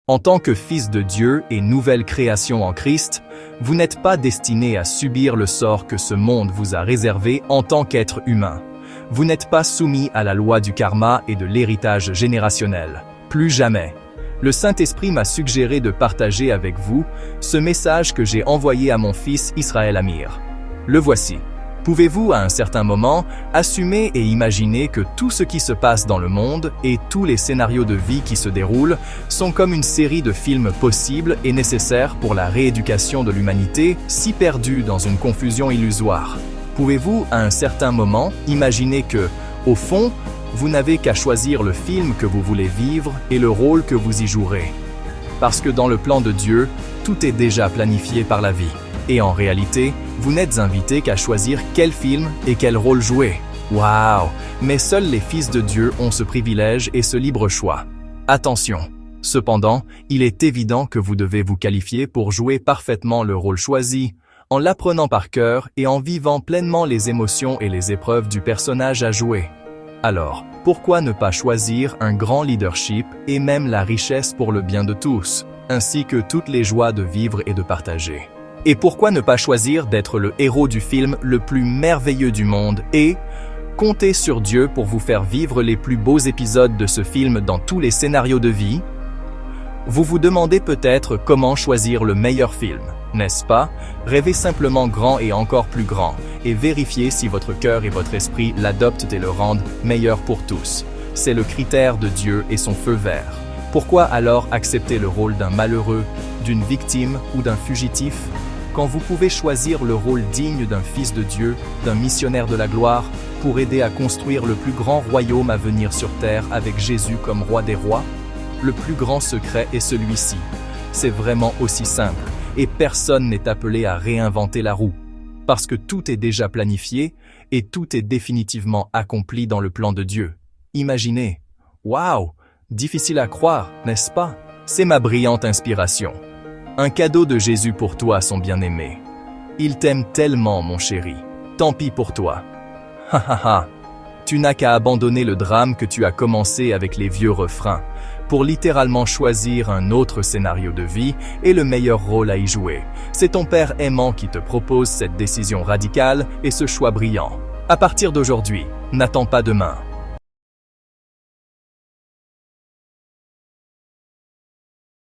En tant que fils de Dieu et nouvelle création en Christ, vous n'êtes pas destiné à subir le sort que ce monde vous a réservé en tant qu'être humain. Vous n'êtes pas soumis à la loi du karma et de l'héritage générationnel. Plus jamais. Le Saint-Esprit m'a suggéré de partager avec vous ce message que j'ai envoyé à mon fils Israël Amir. Le voici. Pouvez-vous, à un certain moment, assumer et imaginer que tout ce qui se passe dans le monde et tous les scénarios de vie qui se déroulent sont comme une série de films possibles et nécessaires pour la rééducation de l'humanité, si perdue dans une confusion illusoire? Pouvez-vous, à un certain moment, imaginer que, au fond, vous n'avez qu'à choisir le film que vous voulez vivre et le rôle que vous y jouerez? Parce que dans le plan de Dieu, tout est déjà planifié par la vie. Et en réalité, vous n'êtes invité qu'à choisir quel film et quel rôle jouer. Waouh! Mais seuls les fils de Dieu ont ce privilège et ce libre choix. Attention! Cependant, il est évident que vous devez vous qualifier pour jouer parfaitement le rôle choisi, en l'apprenant par cœur et en vivant pleinement les émotions et les épreuves du personnage à jouer. Alors, pourquoi ne pas choisir un grand leadership et même la richesse pour le bien de tous, ainsi que toutes les joies de vivre et de partager? Et pourquoi ne pas choisir d'être le héros du film le plus merveilleux du monde et compter sur Dieu pour vous faire vivre les plus beaux épisodes de ce film dans tous les scénarios de vie? Vous vous demandez peut-être comment choisir le meilleur film, n'est-ce pas? Rêvez simplement grand et encore plus grand, et vérifiez si votre cœur et votre esprit l'adoptent et le rendent meilleur pour tous. C'est le critère de Dieu et son feu vert. Pourquoi alors accepter le rôle d'un malheureux, d'une victime ou d'un fugitif, quand vous pouvez choisir le rôle digne d'un fils de Dieu, d'un missionnaire de la gloire, pour aider à construire le plus grand royaume à venir sur terre avec Jésus comme roi des rois? Le plus grand secret est celui-ci. C'est vraiment aussi simple, et personne n'est appelé à réinventer la roue. Parce que tout est déjà planifié, et tout est définitivement accompli dans le plan de Dieu. Imaginez. Waouh! Difficile à croire, n'est-ce pas? C'est ma brillante inspiration. Un cadeau de Jésus pour toi, son bien-aimé. Il t'aime tellement, mon chéri. Tant pis pour toi. Ha ha ha. Tu n'as qu'à abandonner le drame que tu as commencé avec les vieux refrains, pour littéralement choisir un autre scénario de vie et le meilleur rôle à y jouer. C'est ton Père aimant qui te propose cette décision radicale et ce choix brillant. À partir d'aujourd'hui, n'attends pas demain.